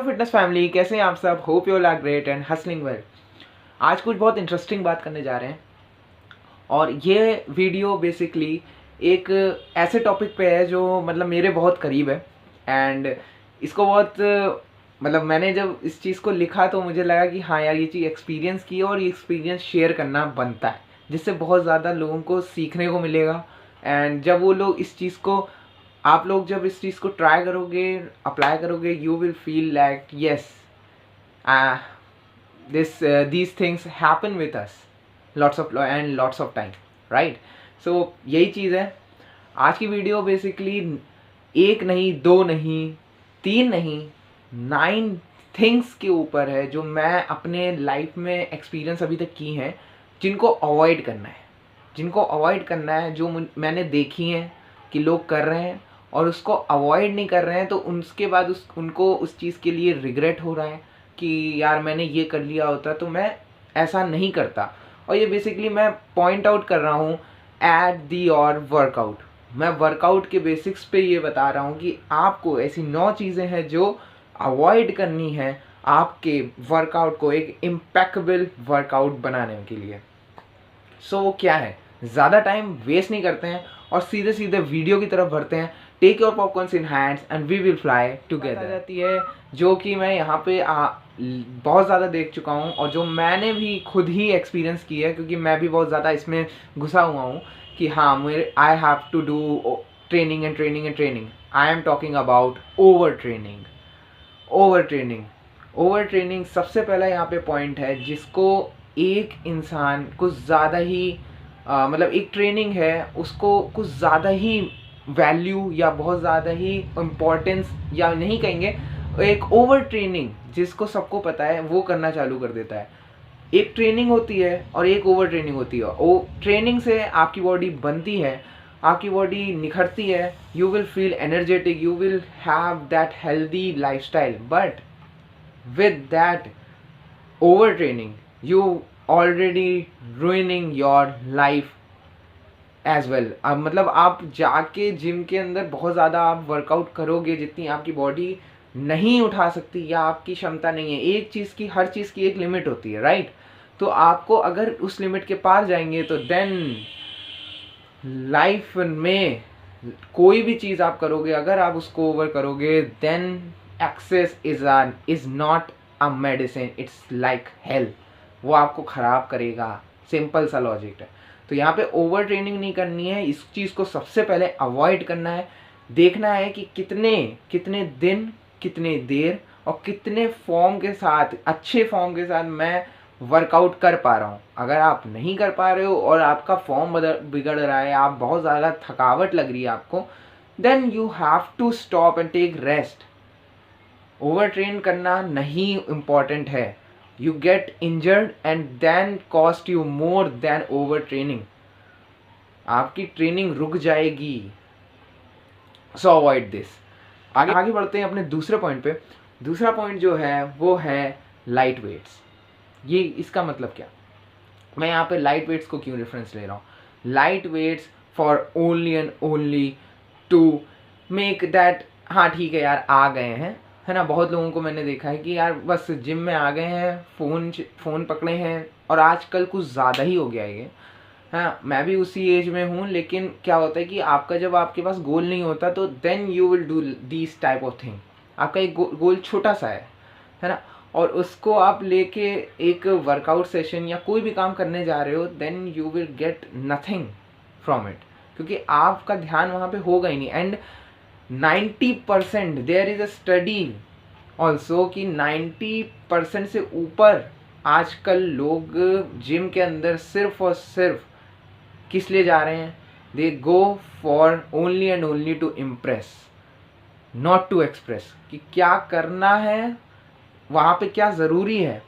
Fitness family, कैसे हैं आप सब? Hope you all are great and hustling well. आज कुछ बहुत इंटरेस्टिंग बात करने जा रहे हैं और ये वीडियो बेसिकली एक ऐसे टॉपिक पे है जो मतलब मेरे बहुत करीब है। एंड इसको बहुत मतलब मैंने जब इस चीज़ को लिखा तो मुझे लगा कि हाँ यार, ये चीज़ एक्सपीरियंस की है और ये एक्सपीरियंस शेयर करना बनता है, जिससे बहुत ज़्यादा लोगों को सीखने को मिलेगा। एंड जब वो लोग इस चीज़ को आप लोग जब इस चीज़ को ट्राई करोगे, अप्लाई करोगे, you will feel like yes, these things happen with us lots of time, right? So यही चीज़ है। आज की वीडियो बेसिकली एक नहीं, दो नहीं, तीन नहीं, 9 थिंग्स के ऊपर है जो मैं अपने लाइफ में एक्सपीरियंस अभी तक की हैं, जिनको अवॉइड करना है, जो मैंने देखी हैं कि लोग कर रहे हैं और उसको अवॉइड नहीं कर रहे हैं, तो उसके बाद उनको उस चीज़ के लिए रिग्रेट हो रहा है कि यार मैंने ये कर लिया होता तो मैं ऐसा नहीं करता। और ये बेसिकली मैं पॉइंट आउट कर रहा हूँ एट दी और वर्कआउट। मैं वर्कआउट के बेसिक्स पे ये बता रहा हूँ कि आपको ऐसी 9 चीज़ें हैं जो अवॉइड करनी है आपके वर्कआउट को एक इम्पेक्केबल वर्कआउट बनाने के लिए। सो वो क्या है, ज़्यादा टाइम वेस्ट नहीं करते हैं और सीधे सीधे वीडियो की तरफ बढ़ते हैं। Take your popcorns in hands and we will fly together जाती है, जो कि मैं यहाँ पे बहुत ज़्यादा देख चुका हूँ और जो मैंने भी खुद ही एक्सपीरियंस की है, क्योंकि मैं भी बहुत ज़्यादा इसमें घुसा हुआ हूँ कि हाँ मेरे I have to do training and training and training. I am talking about over training सबसे पहला यहाँ पे पॉइंट है जिसको एक इंसान कुछ ज़्यादा ही मतलब एक ट्रेनिंग है उसको कुछ ज़्यादा ही वैल्यू या बहुत ज़्यादा ही इम्पोर्टेंस या नहीं कहेंगे, एक ओवर ट्रेनिंग जिसको सबको पता है वो करना चालू कर देता है। एक ट्रेनिंग होती है और एक ओवर ट्रेनिंग होती है। वो ट्रेनिंग से आपकी बॉडी बनती है, आपकी बॉडी निखरती है, you will feel energetic, you will have that healthy lifestyle. But with that overtraining you already ruining your life as well। अब मतलब आप जाके जिम के अंदर बहुत ज़्यादा आप वर्कआउट करोगे जितनी आपकी बॉडी नहीं उठा सकती या आपकी क्षमता नहीं है। एक चीज़ की, हर चीज़ की एक लिमिट होती है, राइट? तो आपको अगर उस लिमिट के पार जाएंगे तो देन लाइफ में कोई भी चीज़ आप करोगे, अगर आप उसको ओवर करोगे, then excess is not a medicine, it's like health. वो आपको ख़राब करेगा, सिंपल सा लॉजिक है। तो यहाँ पे ओवर ट्रेनिंग नहीं करनी है, इस चीज़ को सबसे पहले अवॉइड करना है। देखना है कि कितने दिन, कितने देर और कितने फॉर्म के साथ, अच्छे फॉर्म के साथ मैं वर्कआउट कर पा रहा हूँ। अगर आप नहीं कर पा रहे हो और आपका फॉर्म बिगड़ रहा है, आप बहुत ज़्यादा थकावट लग रही है आपको, then you have to stop and take rest. Over train करना नहीं इम्पॉर्टेंट है। You get injured and then cost you more than over training. आपकी ट्रेनिंग रुक जाएगी। So avoid this. आगे बढ़ते हैं अपने दूसरे पॉइंट पे। दूसरा पॉइंट जो है वो है लाइट वेट्स। ये इसका मतलब क्या? मैं यहाँ पे लाइट वेट्स को क्यों रेफरेंस ले रहा हूँ? Light weights for only and only to make that, हाँ ठीक है यार आ गए हैं, है ना। बहुत लोगों को मैंने देखा है कि यार बस जिम में आ गए हैं, फ़ोन पकड़े हैं, और आजकल कुछ ज़्यादा ही हो गया है ये। हाँ, मैं भी उसी एज में हूँ, लेकिन क्या होता है कि आपका जब आपके पास गोल नहीं होता तो then you will do this type of thing. आपका एक गोल छोटा सा है ना, और उसको आप लेके एक वर्कआउट सेशन या कोई भी काम करने जा रहे हो, then you will get nothing from it, क्योंकि आपका ध्यान वहाँ पे होगा ही नहीं। And 90% there is a study also कि 90% से ऊपर आजकल लोग जिम के अंदर सिर्फ और सिर्फ किस लिए जा रहे हैं? They go for only and only to impress, not to express. कि क्या करना है वहाँ पे, क्या ज़रूरी है,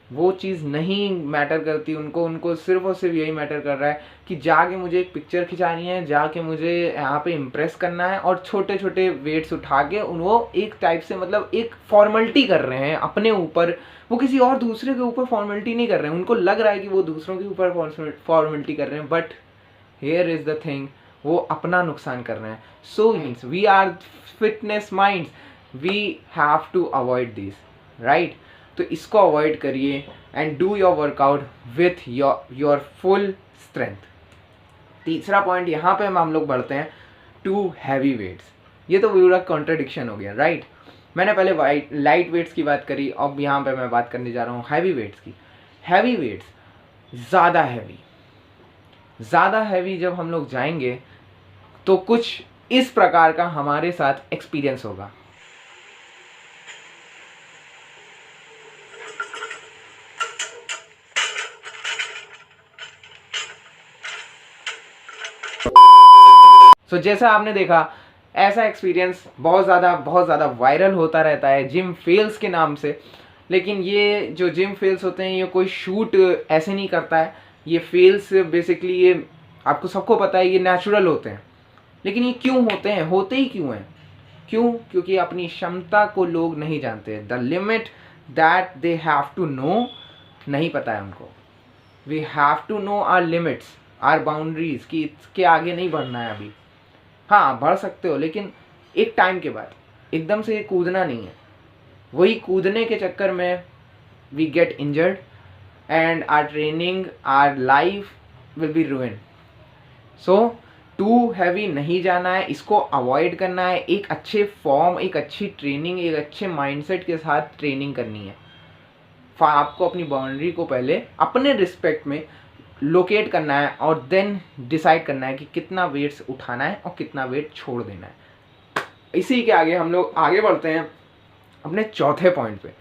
वो चीज़ नहीं मैटर करती उनको सिर्फ और सिर्फ यही मैटर कर रहा है कि जाके मुझे एक पिक्चर खिंचानी है, जाके मुझे यहाँ पे इम्प्रेस करना है, और छोटे छोटे वेट्स उठा के वो एक टाइप से मतलब एक फॉर्मेलिटी कर रहे हैं अपने ऊपर। वो किसी और दूसरे के ऊपर फॉर्मेलिटी नहीं कर रहे हैं। उनको लग रहा है कि वो दूसरों के ऊपर फॉर्मेलिटी कर रहे हैं, but here is the thing, वो अपना नुकसान कर रहे हैं। So means we are fitness minds, we have to avoid this, right. तो इसको अवॉइड करिए and do your workout with your full strength. तीसरा पॉइंट यहाँ पे हम लोग बढ़ते हैं टू हैवी वेट्स। ये तो पूरा कॉन्ट्रडिक्शन हो गया, राइट। मैंने पहले लाइट वेट्स की बात करी, अब यहाँ पे मैं बात करने जा रहा हूँ हैवी वेट्स की। हैवी वेट्स ज़्यादा हैवी जब हम लोग जाएंगे तो कुछ इस प्रकार का हमारे साथ एक्सपीरियंस होगा। जैसा आपने देखा, ऐसा एक्सपीरियंस बहुत ज़्यादा वायरल होता रहता है जिम फेल्स के नाम से। लेकिन ये जो जिम फेल्स होते हैं, ये कोई शूट ऐसे नहीं करता है। ये फेल्स बेसिकली, ये आपको सबको पता है, ये नेचुरल होते हैं। लेकिन ये क्यों होते हैं, होते ही क्यों हैं? क्यों? क्योंकि अपनी क्षमता को लोग नहीं जानते। The limit that they have to know नहीं पता है उनको। We have to know our limits, our boundaries, कि इसके आगे नहीं बढ़ना है अभी। हाँ, बढ़ सकते हो, लेकिन एक टाइम के बाद। एकदम से कूदना नहीं है। वही कूदने के चक्कर में we get injured and our training, our life will be ruined. So too heavy नहीं जाना है, इसको अवॉइड करना है। एक अच्छे फॉर्म, एक अच्छी ट्रेनिंग, एक अच्छे माइंडसेट के साथ ट्रेनिंग करनी है। आपको अपनी बाउंड्री को पहले अपने रिस्पेक्ट में लोकेट करना है और देन डिसाइड करना है कि कितना वेट्स उठाना है और कितना वेट छोड़ देना है। इसी के आगे हम लोग आगे बढ़ते हैं अपने चौथे पॉइंट पे।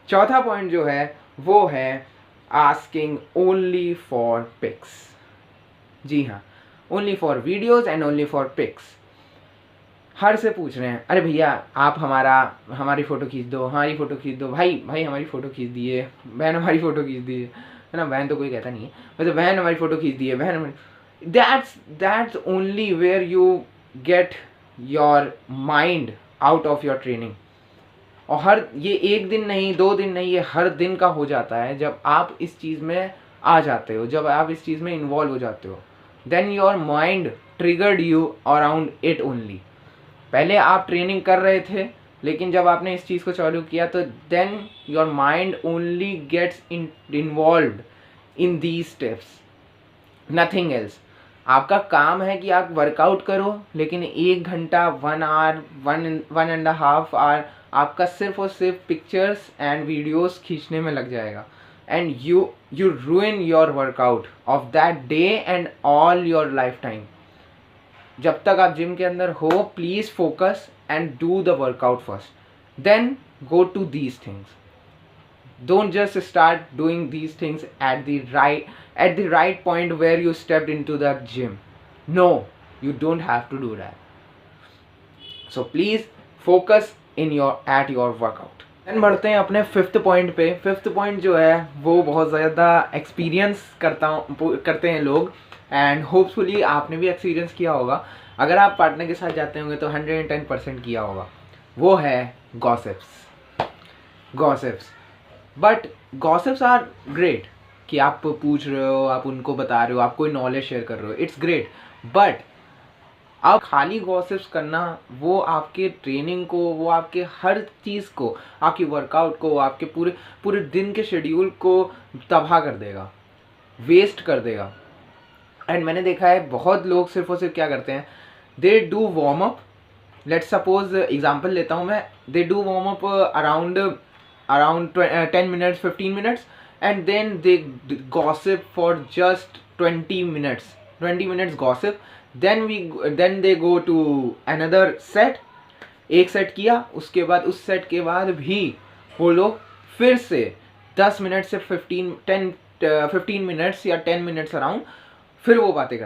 चौथा पॉइंट जो है वो है आस्किंग ओनली फॉर पिक्स। जी हाँ, only for videos and only for pics. हर से पूछ रहे हैं, अरे भैया आप हमारी फ़ोटो खींच दो, हमारी फ़ोटो खींच दो। भाई हमारी फ़ोटो खींच दिए, बहन हमारी फ़ोटो खींच दिए, है ना। बहन तो कोई कहता नहीं है, वैसे बहन हमारी फ़ोटो खींच दिए, बहन हमारी। That's only where you get your mind out of your training. और ये एक दिन नहीं, 2 दिन नहीं, ये हर दिन का हो जाता है जब आप इस चीज़ में आ जाते हो, जब आप इस चीज़ में इन्वॉल्व हो जाते हो। Then your mind triggered you around it only. पहले आप ट्रेनिंग कर रहे थे, लेकिन जब आपने इस चीज़ को चालू किया तो then your mind only gets involved in these steps, nothing else. आपका काम है कि आप वर्कआउट करो, लेकिन 1 घंटा, 1 आवर, 1.5 आवर आपका सिर्फ और सिर्फ पिक्चर्स एंड वीडियोस खींचने में लग जाएगा। And you ruin your workout of that day and all your life time. जब तक आप जिम के अंदर हो, please focus and do the workout first, then go to these things. Don't just start doing these things at the right point where you stepped into the gym. No, you don't have to do that. So please focus at your workout. Then बढ़ते हैं अपने 5th point पे। 5th point जो है वो बहुत ज़्यादा experience करते हैं लोग, एंड होपफुली आपने भी एक्सपीरियंस किया होगा। अगर आप पार्टनर के साथ जाते होंगे तो 110% किया होगा। वो है gossips. But gossips are great, कि आप पूछ रहे हो, आप उनको बता रहे हो, आप कोई नॉलेज शेयर कर रहे हो, इट्स ग्रेट। बट आप खाली गॉसिप्स करना, वो आपके ट्रेनिंग को, वो आपके हर चीज़ को, आपकी वर्कआउट को, आपके पूरे दिन के शेड्यूल को तबाह कर देगा, वेस्ट कर देगा। एंड मैंने देखा है बहुत लोग सिर्फ और सिर्फ क्या करते हैं, they do warm up. Let's suppose example लेता हूँ मैं, they do warm up around 10 minutes, 15 minutes, and then they gossip for just 20 minutes gossip. Then they go to another set. एक सेट किया, उसके बाद उस सेट के बाद भी वो लोग फिर से 10 मिनट से 15 मिनट्स या 10 मिनट्स अराउंड फिर वो बातें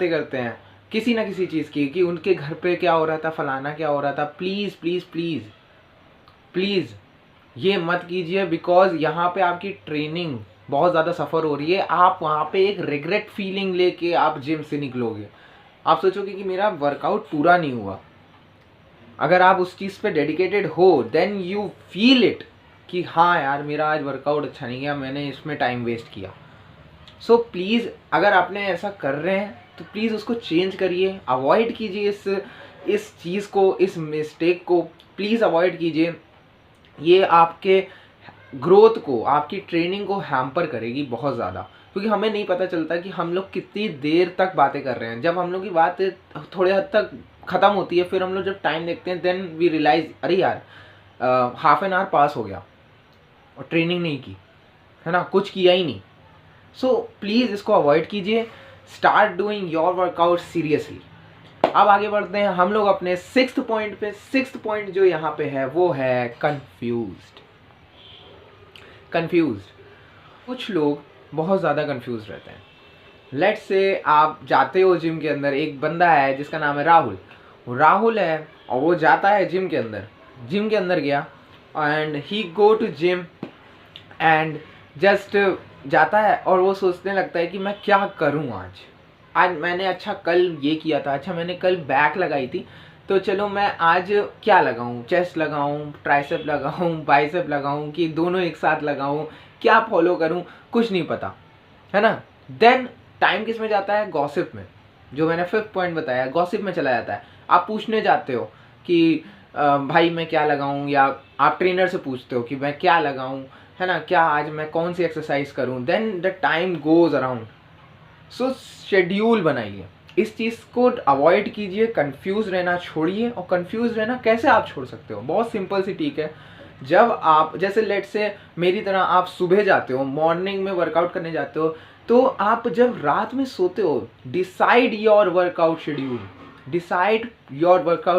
करते हैं किसी ना किसी चीज़ की, कि उनके घर पे क्या हो रहा था, फलाना क्या हो रहा था। प्लीज़ प्लीज़ प्लीज़ प्लीज़ ये मत कीजिए, बिकॉज यहाँ पे आपकी ट्रेनिंग बहुत ज़्यादा सफ़र हो रही है। आप वहाँ पे एक रिग्रेट फीलिंग लेके आप जिम से निकलोगे, आप सोचोगे कि मेरा वर्कआउट पूरा नहीं हुआ। अगर आप उस चीज़ पे डेडिकेटेड हो, देन यू फील इट कि हाँ यार मेरा आज वर्कआउट अच्छा नहीं गया, मैंने इसमें टाइम वेस्ट किया। सो प्लीज़, अगर आपने ऐसा कर रहे हैं तो प्लीज़ उसको चेंज करिए, अवॉइड कीजिए इस चीज़ को, इस मिस्टेक को प्लीज़ अवॉइड कीजिए। ये आपके ग्रोथ को, आपकी ट्रेनिंग को हैम्पर करेगी बहुत ज़्यादा, क्योंकि हमें नहीं पता चलता कि हम लोग कितनी देर तक बातें कर रहे हैं। जब हम लोग की बात थोड़े हद तक ख़त्म होती है, फिर हम लोग जब टाइम देखते हैं, देन वी रियलाइज़ अरे यार हाफ एन आवर पास हो गया और ट्रेनिंग नहीं की, है ना, कुछ किया ही नहीं। सो प्लीज़ इसको अवॉइड कीजिए। Start doing your workout seriously. अब आगे बढ़ते हैं हम लोग अपने 6th पॉइंट पे। 6th पॉइंट जो यहाँ पे है वो है कंफ्यूज्ड। कुछ लोग बहुत ज़्यादा कंफ्यूज रहते हैं। लेट्स से आप जाते हो जिम के अंदर, एक बंदा है जिसका नाम है राहुल। वो राहुल है और वो जाता है जिम के अंदर गया and he go to gym and just जाता है और वो सोचने लगता है कि मैं क्या करूं आज मैंने अच्छा कल ये किया था, अच्छा मैंने कल बैक लगाई थी, तो चलो मैं आज क्या लगाऊं, चेस्ट लगाऊं, ट्राइसेप लगाऊं, बाइसेप लगाऊं, कि दोनों एक साथ लगाऊं, क्या फॉलो करूं, कुछ नहीं पता, है ना। देन टाइम किस में जाता है, गॉसिप में। जो मैंने 5th पॉइंट बताया, गॉसिप में चला जाता है। आप पूछने जाते हो कि भाई मैं क्या लगाऊं, या आप ट्रेनर से पूछते हो कि मैं क्या लगाऊं, है ना, क्या आज मैं कौन सी एक्सरसाइज करूं। Then the time goes around. So schedule बनाइए, इस चीज़ को अवॉइड कीजिए, कंफ्यूज रहना छोड़िए। और कंफ्यूज रहना कैसे आप छोड़ सकते हो, बहुत सिंपल सी टिक है। जब आप जैसे लेट से मेरी तरह आप सुबह जाते हो, मॉर्निंग में वर्कआउट करने जाते हो, तो आप जब रात में सोते हो, decide your workout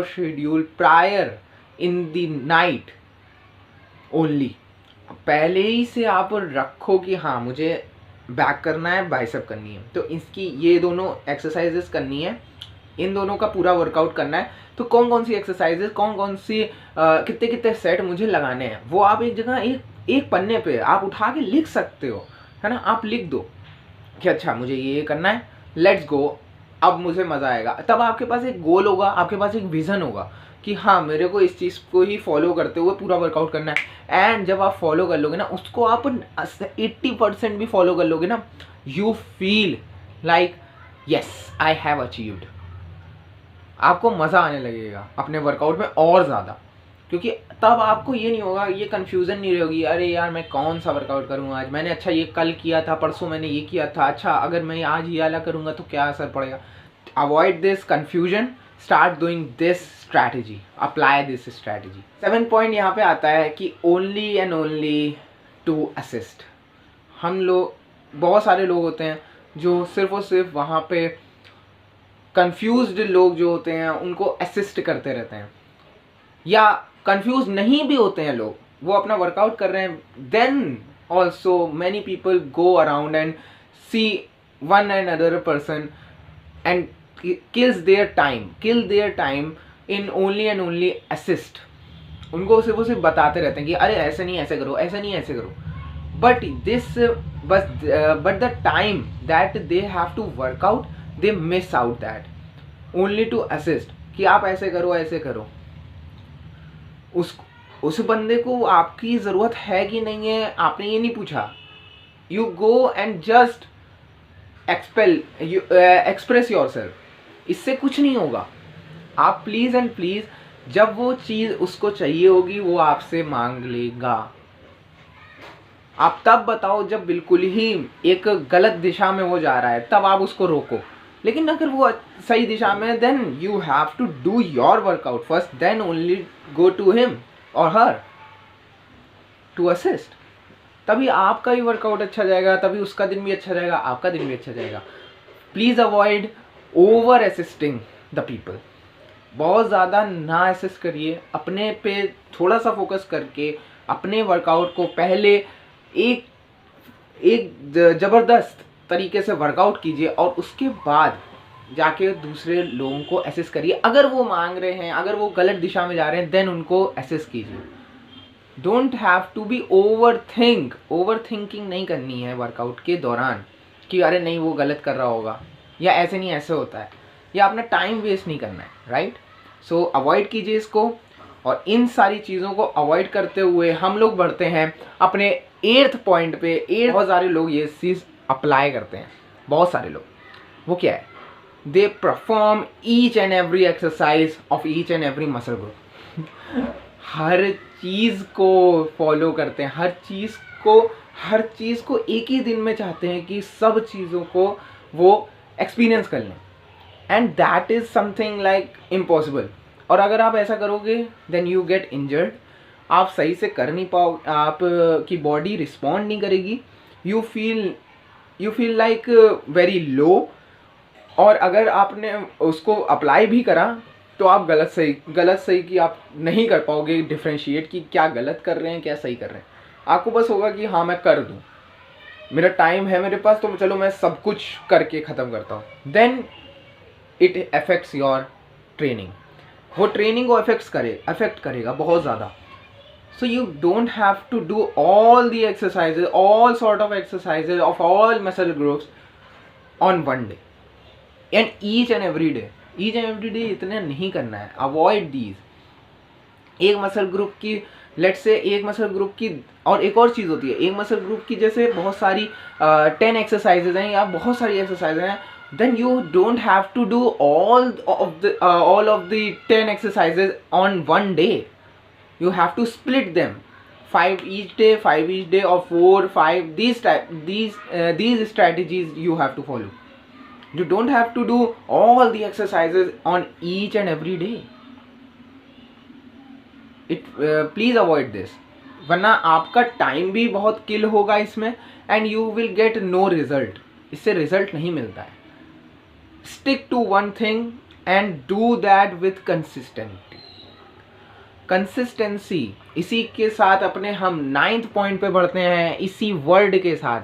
schedule prior in the night only. पहले ही से आप रखो कि हाँ मुझे बैक करना है, बाइसेप करनी है, तो इसकी ये दोनों एक्सरसाइजेस करनी है, इन दोनों का पूरा वर्कआउट करना है। तो कौन कौन सी एक्सरसाइजेस, कौन कौन सी कितने कितने सेट मुझे लगाने हैं, वो आप एक जगह एक पन्ने पे आप उठा के लिख सकते हो, है ना। आप लिख दो कि अच्छा मुझे ये करना है, लेट्स गो, अब मुझे मज़ा आएगा। तब आपके पास एक गोल होगा, आपके पास एक विज़न होगा कि हाँ मेरे को इस चीज़ को ही फॉलो करते हुए पूरा वर्कआउट करना है। एंड जब आप फॉलो कर लोगे ना, उसको आप 80% भी फॉलो कर लोगे ना, you feel like yes I have achieved. आपको मज़ा आने लगेगा अपने वर्कआउट में और ज़्यादा, क्योंकि तब आपको ये नहीं होगा, ये कन्फ्यूज़न नहीं रहेगी, अरे यार मैं कौन सा वर्कआउट करूँ आज, मैंने अच्छा ये कल किया था, परसों मैंने ये किया था, अच्छा अगर मैं आज ये वाला करूँगा तो क्या असर पड़ेगा। Avoid this confusion, start doing this strategy, apply this strategy. 7th point यहाँ पे आता है कि only and only to assist. हम लोग, बहुत सारे लोग होते हैं जो सिर्फ और सिर्फ वहाँ पे कंफ्यूज्ड लोग जो होते हैं उनको असिस्ट करते रहते हैं, या कंफ्यूज नहीं भी होते हैं लोग, वो अपना वर्कआउट कर रहे हैं, then also many people go around and see one and other person and kill their time in only and only assist. उनको सिर्फ वो सिर्फ बताते रहते हैं कि अरे ऐसे नहीं ऐसे करो, ऐसे नहीं ऐसे करो, but the time that they have to workout they miss out that only to assist, कि आप ऐसे करो ऐसे करो। उस बंदे को आपकी ज़रूरत है कि नहीं है आपने ये नहीं पूछा। You go and just express your self, इससे कुछ नहीं होगा। आप प्लीज़ एंड प्लीज़ जब वो चीज़ उसको चाहिए होगी वो आपसे मांग लेगा। आप तब बताओ जब बिल्कुल ही एक गलत दिशा में वो जा रहा है, तब आप उसको रोको। लेकिन अगर वो सही दिशा में है, then you have to do your workout first, then only go to him और हर टू असिस्ट। तभी आपका ही वर्कआउट अच्छा जाएगा, तभी उसका दिन भी अच्छा जाएगा, आपका दिन भी अच्छा जाएगा। Please avoid over assisting the people. बहुत ज़्यादा ना असिस्ट करिए, अपने पे थोड़ा सा फोकस करके अपने वर्कआउट को पहले एक ज़बरदस्त तरीके से वर्कआउट कीजिए और उसके बाद जाके दूसरे लोगों को असिस्ट करिए। अगर वो मांग रहे हैं, अगर वो गलत दिशा में जा रहे हैं, देन उनको असिस्ट कीजिए। Don't have to be over thinking नहीं करनी है वर्कआउट के दौरान कि अरे नहीं वो गलत कर रहा होगा, या ऐसे नहीं ऐसे होता है, या अपना टाइम वेस्ट नहीं करना है, राइट। सो अवॉइड कीजिए इसको। और इन सारी चीज़ों को अवॉइड करते हुए हम लोग बढ़ते हैं अपने 8th पॉइंट पे। बहुत सारे लोग ये चीज़ अप्लाई करते हैं, बहुत सारे लोग। वो क्या है, they perform each and every exercise of each and every muscle group. हर चीज़ को फॉलो करते हैं, हर चीज़ को एक ही दिन में चाहते हैं कि सब चीज़ों को वो एक्सपीरियंस कर लें, and that is something like impossible. और अगर आप ऐसा करोगे देन यू गेट इंजर्ड. आप सही से कर नहीं पाओ, आप की बॉडी रिस्पॉन्ड नहीं करेगी. You feel like very low. और अगर आपने उसको अप्लाई भी करा तो आप गलत सही कि आप नहीं कर पाओगे डिफ्रेंशिएट कि क्या गलत कर रहे हैं क्या सही कर रहे हैं. आपको बस होगा कि हाँ मैं कर दूँ, मेरा टाइम है मेरे पास तो चलो मैं सब कुछ करके ख़त्म करता हूँ. Then it affects your training. वो ट्रेनिंग को अफेक्ट करेगा बहुत ज़्यादा. So you don't have to do all the exercises, all sort of exercises of all muscle groups on one day and each and every day इतने नहीं करना है. Avoid these. एक मसल ग्रुप की लेट्स से एक muscle group की, और एक और चीज़ होती है, एक मसल ग्रुप की जैसे बहुत सारी 10 एक्सरसाइजेज हैं या बहुत सारी एक्सरसाइज हैं, then you don't have to do all of the 10 exercises on one day. You have to split them, 5 each day or 4 5. These strategies you have to follow. You don't have to do all the exercises on each and every day. Please avoid this, वरना आपका time भी बहुत किल होगा इसमें and you will get no result. इससे result नहीं मिलता है. Stick to one thing and do that with consistency. Consistency, इसी के साथ अपने हम 9th पॉइंट पे बढ़ते हैं, इसी वर्ड के साथ,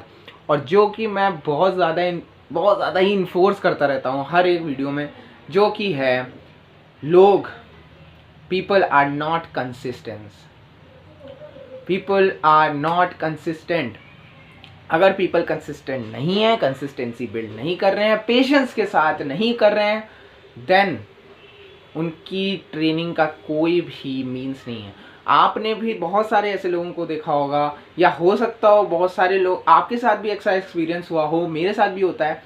और जो कि मैं बहुत ज़्यादा ही इन्फोर्स करता रहता हूँ हर एक वीडियो में, जो कि है पीपल आर नॉट कंसिस्टेंट. अगर पीपल कंसिस्टेंट नहीं है, कंसिस्टेंसी बिल्ड नहीं कर रहे हैं, पेशेंस के साथ नहीं कर रहे हैं, देन उनकी ट्रेनिंग का कोई भी मीन्स नहीं है. आपने भी बहुत सारे ऐसे लोगों को देखा होगा, या हो सकता हो बहुत सारे लोग, आपके साथ भी ऐसा एक्सपीरियंस हुआ हो, मेरे साथ भी होता है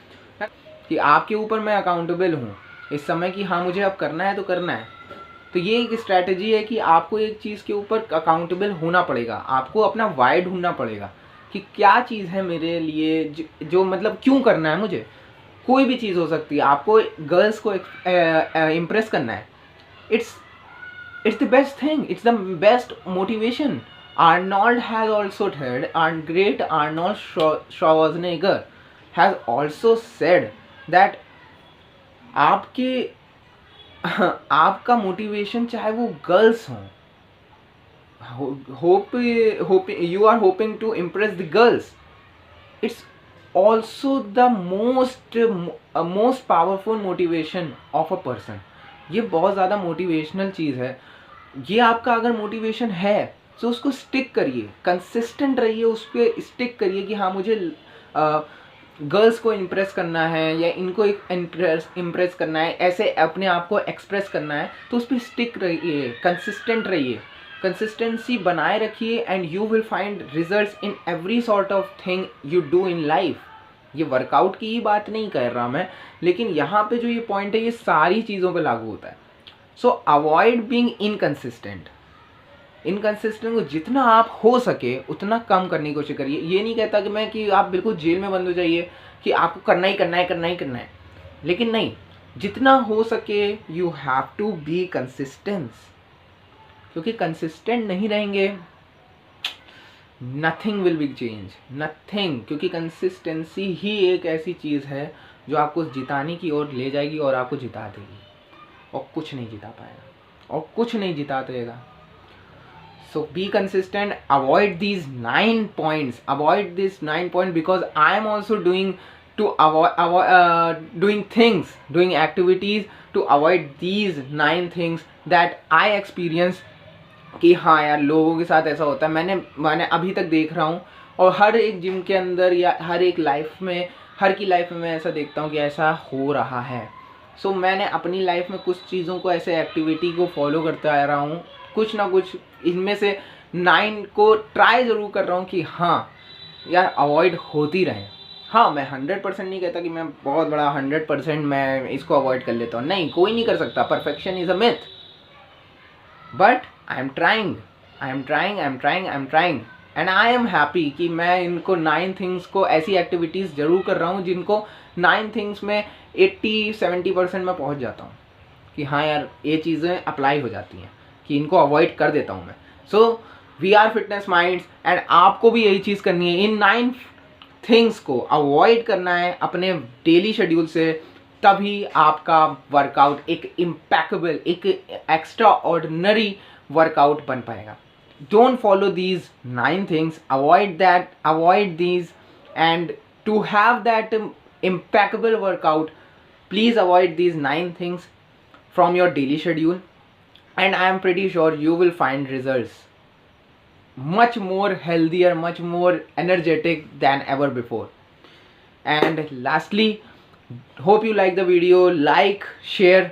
कि आपके ऊपर मैं अकाउंटेबल हूँ इस समय कि हाँ मुझे अब करना है तो करना है. तो ये एक स्ट्रैटेजी है कि आपको एक चीज़ के ऊपर अकाउंटेबल होना पड़ेगा. आपको अपना वाई ढूंढना पड़ेगा कि क्या चीज़ है मेरे लिए जो मतलब क्यों करना है मुझे. कोई भी चीज़ हो सकती है. आपको गर्ल्स को इम्प्रेस करना है, it's the best thing, it's the best motivation. Arnold has also said, and great Arnold Schwarzenegger has also said that आपका मोटिवेशन चाहे वो गर्ल्स हों, you are hoping to impress the girls, it's also the most powerful motivation of a person. ये बहुत ज़्यादा motivational चीज़ है. ये आपका अगर मोटिवेशन है तो उसको स्टिक करिए, कंसिस्टेंट रहिए, उस पर स्टिक करिए कि हाँ मुझे गर्ल्स को इम्प्रेस करना है या इनको इम्प्रेस करना है, ऐसे अपने आप को एक्सप्रेस करना है, तो उस पर स्टिक रहिए, कंसिस्टेंट रहिए, कंसिस्टेंसी बनाए रखिए, and you will find results in every sort of thing you do in life. ये वर्कआउट की ही बात नहीं कर रहा मैं, लेकिन यहाँ पे जो ये पॉइंट है ये सारी चीज़ों पे लागू होता है. सो अवॉइड बीइंग इनकंसिस्टेंट को जितना आप हो सके उतना कम करने की कोशिश करिए. ये नहीं कहता कि आप बिल्कुल जेल में बंद हो जाइए कि आपको करना ही है, लेकिन नहीं, जितना हो सके you have to be consistent. क्योंकि कंसिस्टेंट नहीं रहेंगे nothing will be change, nothing. क्योंकि कंसिस्टेंसी ही एक ऐसी चीज़ है जो आपको जिताने की ओर ले जाएगी और आपको जिता देगी, और कुछ नहीं जिता पाएगा और कुछ नहीं जिता देगा. So be consistent. Avoid these 9 points. Avoid this 9 points because I am also doing doing activities to avoid these 9 things that I experience. कि हाँ यार लोगों के साथ ऐसा होता है. मैंने अभी तक देख रहा हूँ, और हर एक जिम के अंदर या हर एक लाइफ में, हर की लाइफ में मैं ऐसा देखता हूँ कि ऐसा हो रहा है. सो मैंने अपनी लाइफ में कुछ चीज़ों को, ऐसे एक्टिविटी को फॉलो करते आ रहा हूँ. कुछ ना कुछ इनमें से 9 को ट्राई ज़रूर कर रहा हूँ कि हाँ यार अवॉइड होती रहें. हाँ, मैं 100% नहीं कहता कि मैं बहुत बड़ा 100% मैं इसको अवॉइड कर लेता हूँ, नहीं, कोई नहीं कर सकता, perfection is a myth, but I am trying, I am trying, I am trying, I am trying, and I am happy कि मैं इनको 9 थिंग्स को, ऐसी एक्टिविटीज़ ज़रूर कर रहा हूँ जिनको 9 थिंग्स में 80-70% में पहुँच जाता हूँ कि हाँ यार ये चीज़ें अप्लाई हो जाती हैं, कि इनको अवॉइड कर देता हूँ मैं। So we are fitness minds, and आपको भी यही चीज़ करनी है, इन 9 थिंग्स को अवॉइड करना है अपने डेली शेड्यूल से, तभी आपका वर्कआउट एक इम्पैकेबल, एक एक्स्ट्रा ऑर्डिनरी वर्कआउट बन पाएगा। Don't follow these 9 things, avoid that, avoid these, and to have that impeccable workout, please avoid these 9 things from your daily schedule, and I am pretty sure you will find results much more healthier, much more energetic than ever before. And lastly, hope you like the video, like, share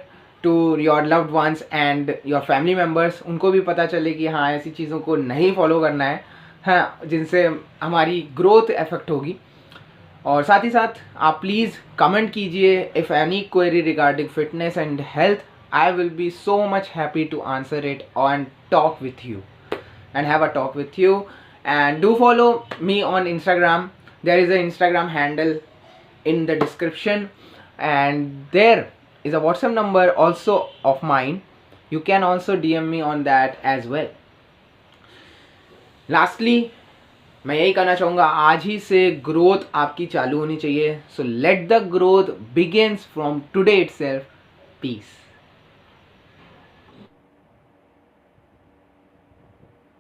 to your loved ones and your family members, उनको भी पता चले कि हाँ ऐसी चीज़ों को नहीं फॉलो करना है, हाँ, जिनसे हमारी ग्रोथ इफेक्ट होगी। और साथ ही साथ आप प्लीज़ कमेंट कीजिए, if any query regarding fitness and health, I will be so much happy to answer it and talk with you and have a talk with you. And do follow me on Instagram. There is an Instagram handle in the description, and there is a WhatsApp number also of mine. You can also DM me on that as well. Lastly, मैं यही कहना चाहूँगा, आज ही से growth आपकी चालू होनी चाहिए। So let the growth begins from today itself. Piece.